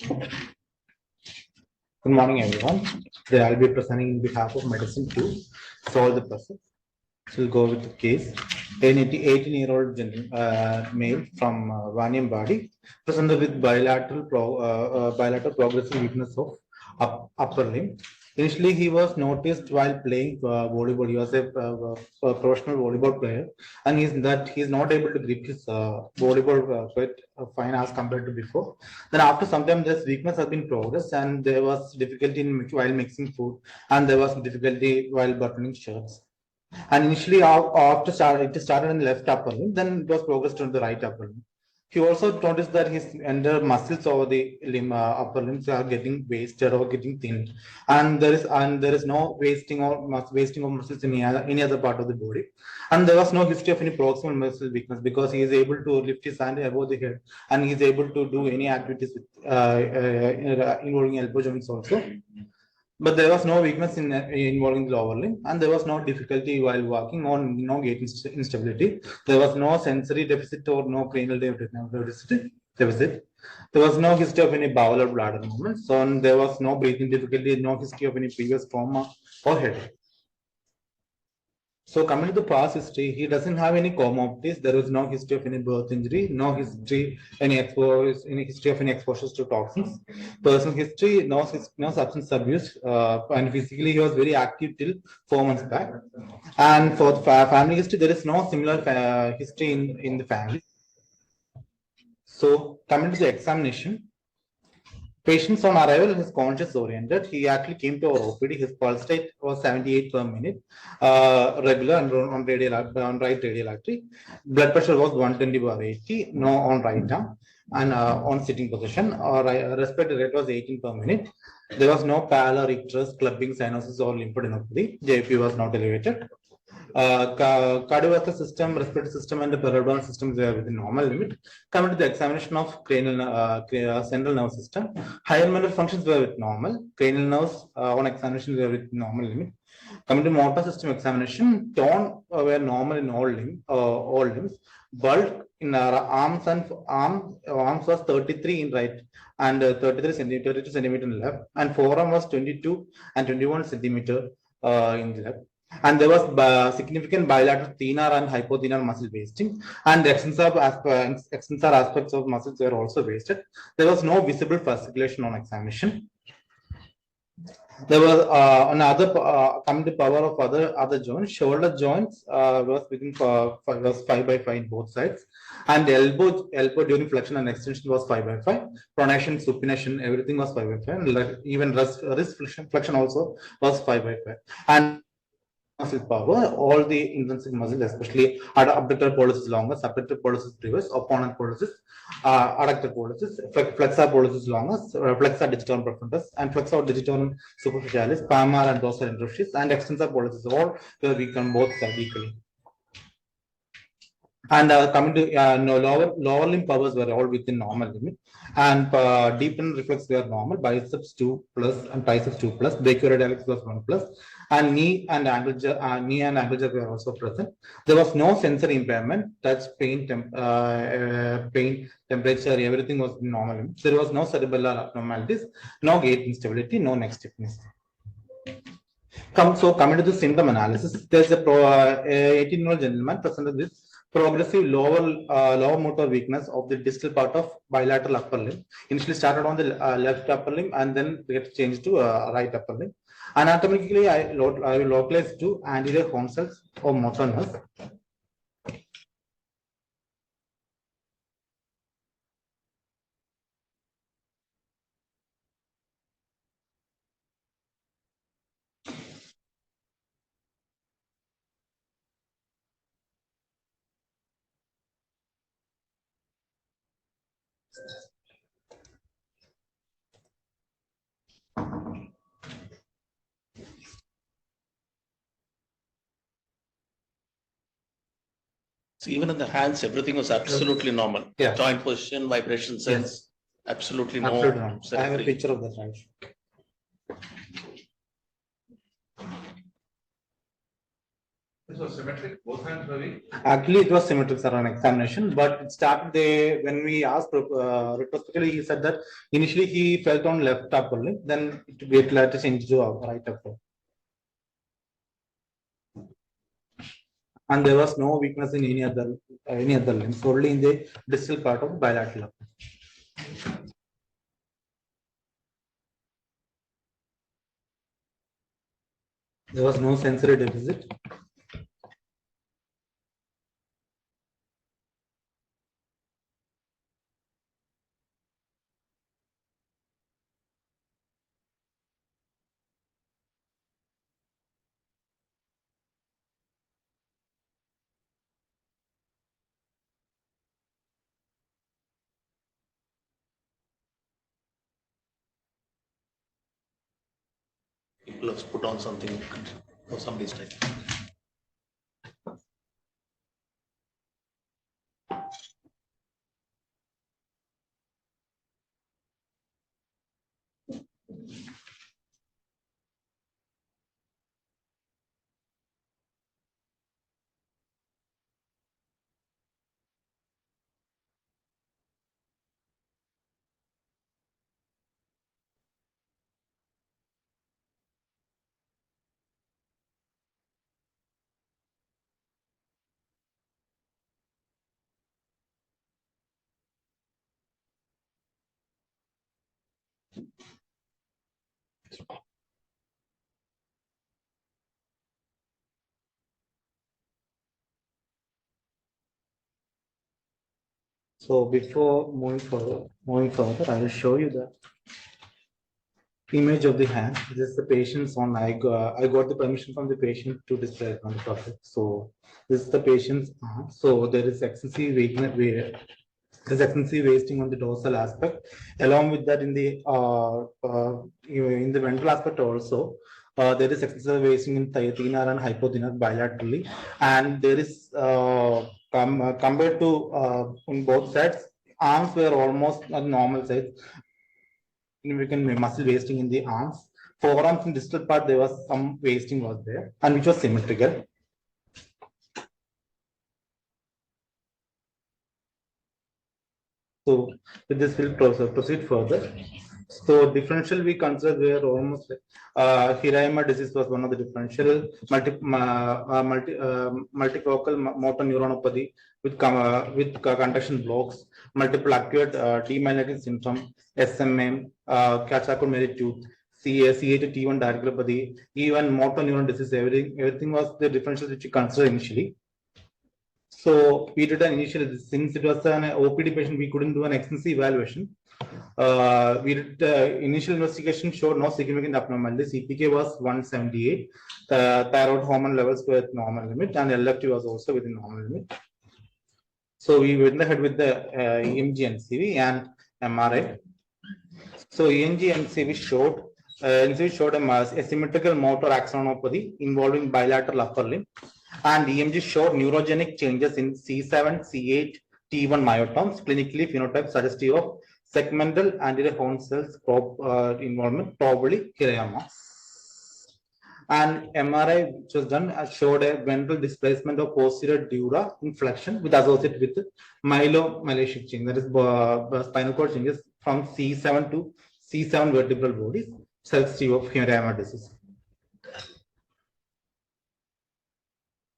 Good morning, everyone. Today I'll be presenting in behalf of medicine to solve the puzzle. So we'll go with the case. An 18-year-old male from Vaniambadi presented with bilateral progressive weakness of upper limb. Initially, he was noticed while playing volleyball. He was a professional volleyball player, and he's not able to grip his volleyball quite fine as compared to before. Then, after some time, this weakness has been progressed, and there was difficulty while mixing food, and there was difficulty while buttoning shirts. And initially, it started in the left upper limb, then it was progressed to the right upper limb. He also noticed that his entire muscles over the upper limbs are getting wasted or getting thin, and there is no wasting of muscles in any other part of the body, and there was no history of any proximal muscle weakness because he is able to lift his hand above the head, and he is able to do any activities with, involving elbow joints also. But there was no weakness involving the lower limb, and there was no difficulty while walking or no gait instability. There was no sensory deficit or no cranial deficit. There was no history of any bowel or bladder movements. So there was no breathing difficulty, no history of any previous trauma or headache. So coming to the past history, he doesn't have any comorbidities. There is no history of any birth injury, no history any history of any exposures to toxins. Personal history, no substance abuse, and physically he was very active till 4 months back. And for the family history, there is no similar history in the family. So coming to the examination. Patients on arrival is conscious oriented. He actually came to our OPD. His pulse rate was 78 per minute, regular and on right radial artery. Blood pressure was 120/80, no on right arm, and on sitting position. Respiratory rate was 18 per minute. There was no pallor, icterus, clubbing, cyanosis, or lymphadenopathy. JP was not elevated. Cardiovascular system, respiratory system, and the cerebral system are within normal limit. Coming to the examination of cranial central nervous system, higher mental functions were with normal. Cranial nerves on examination were with normal limit. Coming to motor system examination, tone were normal in all limbs. Bulk in arms was 33 in right and 32 centimeter in left, and forearm was 22 and 21 centimeter in the left. And there was significant bilateral thenar and hypothenar muscle wasting, and the extensor aspects of muscles were also wasted. There was no visible fasciculation on examination. There was another coming to power of other joints. Shoulder joints was within was 5/5 in both sides, and elbow during flexion and extension was 5/5. Pronation, supination, everything was 5/5, and even wrist flexion also was 5/5. And muscle power, all the intrinsic muscles, especially abductor pollicis longus, subductor pollicis brevis, opponent pollicis, adductor pollicis, flexor pollicis longus, flexor digitorum profundus, and flexor digitorum superficialis, palmar and dorsal interosseous, and extensor pollicis, all were weak on both sides equally. And coming to lower limb powers were all within normal limit, and deepened reflex were normal. Biceps 2 plus and triceps 2 plus. Brachioradialis was 1 plus, and knee and ankle jerk were also present. There was no sensory impairment, touch, pain, temperature, everything was normal. There was no cerebellar abnormalities, no gait instability, no neck stiffness. Coming to the symptom analysis, there's a 18-year-old gentleman presented with progressive lower motor weakness of the distal part of bilateral upper limb. Initially started on the left upper limb and then get changed to right upper limb. Anatomically, I will localize to anterior horn cells or motor nerves. So even in the hands, everything was absolutely normal. Yeah. Joint position, vibration sense, absolutely no. Absolutely normal. I have a picture of that, right? was symmetric, both hands were weak. Actually, it was symmetric, sir, on examination, but it started there when we asked retrospectively. He said that initially he felt on left upper limb, then it later changed to right upper. And there was no weakness in any other limbs, only in the distal part of bilateral upper. There was no sensory deficit. People have put on something for somebody's time. So before moving further, I will show you the image of the hand. This is the patient's on. I got the permission from the patient to display it on the project. So this is the patient's arm. So there is excessive weakness. There's excessive wasting on the dorsal aspect. Along with that, in the ventral aspect also, there is excessive wasting in thenar and hypothenar bilaterally, and there is compared to on both sides, arms were almost at normal size. Significant muscle wasting in the arms. Forearms in distal part, there was some wasting was there, and which was symmetrical. So with this, we'll proceed further. So differential we consider were almost like Hirayama disease was one of the differential multifocal motor neuronopathy with conduction blocks, multiple acute demyelinating syndrome, SMA, Kachako-Mary tooth, CA-T1 diagonopathy, even motor neuron disease. Everything was the differentials which we considered initially. So we did an initial, since it was an OPD patient, we couldn't do an extensive evaluation. We did initial investigation showed no significant abnormality. CPK was 178. Thyroid hormone levels were at normal limit, and LFT was also within normal limit. So we went ahead with the EMG and CV and MRI. So EMG and CV showed a symmetrical motor axonopathy involving bilateral upper limb, and EMG showed neurogenic changes in C7, C8, T1 myotomes, clinically phenotype suggestive of segmental anterior horn cells involvement, probably Hirayama. And MRI, which was done, showed a ventral displacement of posterior dura inflection with associated with myelomalacic change, that is spinal cord changes from C7 to C7 vertebral bodies, suggestive of Hirayama disease.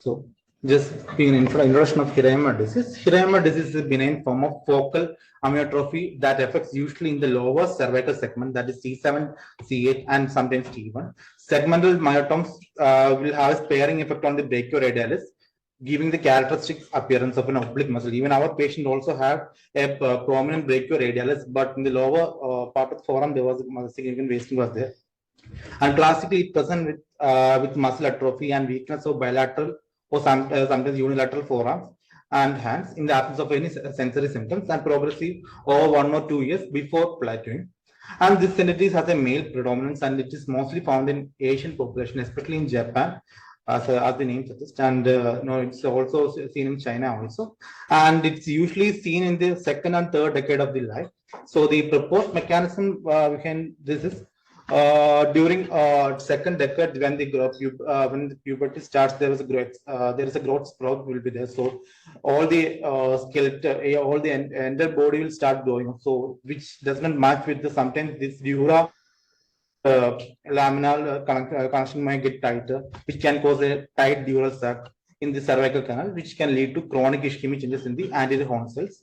So, just being an introduction of Hirayama disease. Hirayama disease is a benign form of focal amyotrophy that affects usually in the lower cervical segment, that is C7, C8, and sometimes T1. Segmental myotomes will have a sparing effect on the brachioradialis, giving the characteristic appearance of an oblique muscle. Even our patient also had a prominent brachioradialis, but in the lower part of the forearm, there was a significant wasting was there. And classically, it presents with muscle atrophy and weakness of bilateral or sometimes unilateral forearms and hands in the absence of any sensory symptoms, and progressive over 1 or 2 years before plateauing. And this disease has a male predominance, and it is mostly found in Asian population, especially in Japan, as the name suggests, and it's also seen in China also, and it's usually seen in the second and third decade of the life. So the proposed mechanism behind this is During second decade, when when the puberty starts, there is a growth sprout will be there. So all the skeleton, all the entire body will start growing. So which does not match with the sometimes this dura laminar connection might get tighter, which can cause a tight dural sac in the cervical canal, which can lead to chronic ischemic changes in the anterior horn cells.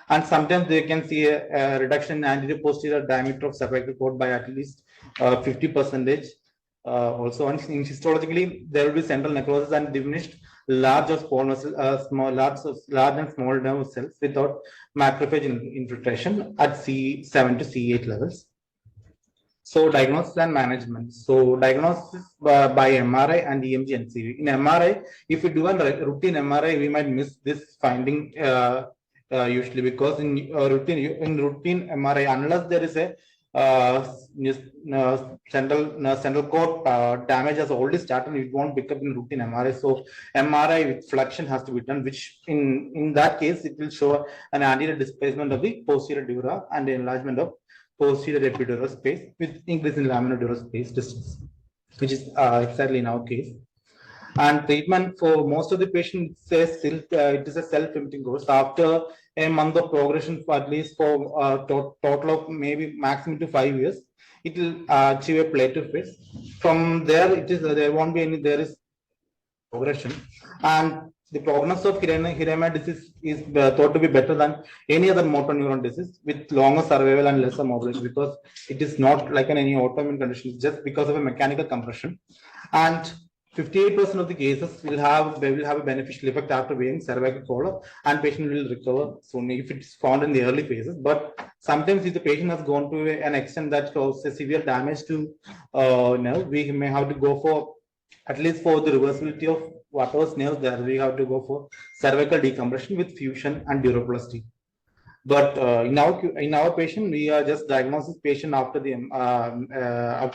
And sometimes they can see a reduction in anterior posterior diameter of cervical cord by at least 50%. Also, and histologically, there will be central necrosis and diminished large or small muscle, large and small nerve cells without macrophage infiltration at C7 to C8 levels. So diagnosis and management. So diagnosis by MRI and EMG NCV. In MRI, if we do a routine MRI, we might miss this finding usually, because in routine MRI, unless there is a central cord damage has already started, it won't pick up in routine MRI. So MRI with flexion has to be done, which in that case it will show an anterior displacement of the posterior dura and the enlargement of posterior epidural space with increase in laminar dural space distance, which is exactly in our case. And treatment for most of the patients, it is a self-limiting course. After a month of progression, for at least for total of maybe maximum to 5 years, it will achieve a plateau phase. From there, there won't be any progression, and the prognosis of Hirayama disease is thought to be better than any other motor neuron disease with longer survival and lesser mobility, because it is not like any autoimmune condition, it's just because of a mechanical compression. And 58% of the cases will have a beneficial effect after weighing cervical follow, and patient will recover soon if it's found in the early phases. But sometimes if the patient has gone to an extent that causes severe damage to nerve, we may have to go for, at least for the reversibility of whatever nerves there, we have to go for cervical decompression with fusion and duroplasty. But in our patient, we are just diagnosis patient after the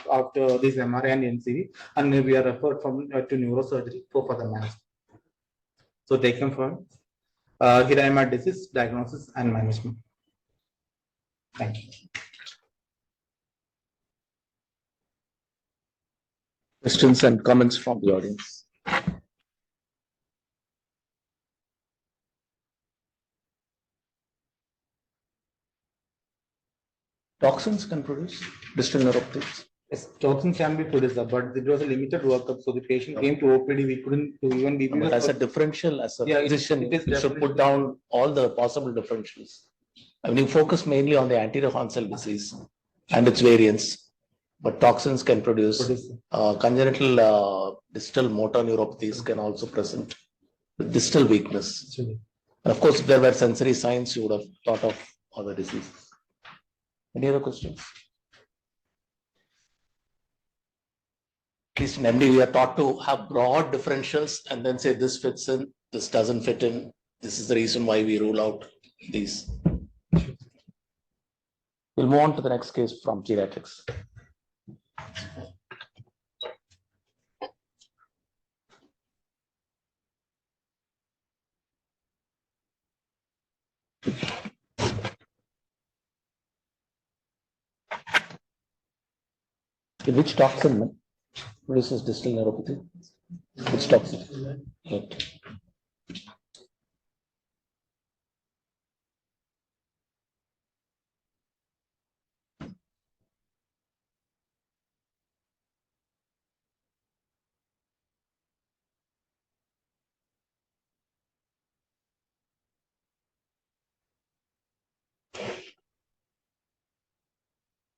after this MRI and NCV, and we are referred from to neurosurgery for further management. So take them from Hirayama disease diagnosis and management. Thank you. Questions and comments from the audience? Toxins can produce distal neuropathies. Yes, toxin can be produced, but it was a limited workup. So the patient came to OPD, we couldn't do even BP. But as a differential, as a physician, you should put down all the possible differentials. I mean, you focus mainly on the anterior horn cell disease and its variants, but toxins can produce congenital distal motor neuropathies can also present with distal weakness. And of course, if there were sensory signs, you would have thought of other diseases. Any other questions? At least in MD, we are taught to have broad differentials and then say this fits in, this doesn't fit in. This is the reason why we rule out these. We'll move on to the next case from geriatrics. Which toxin produces distal neuropathy? Which toxin? Right.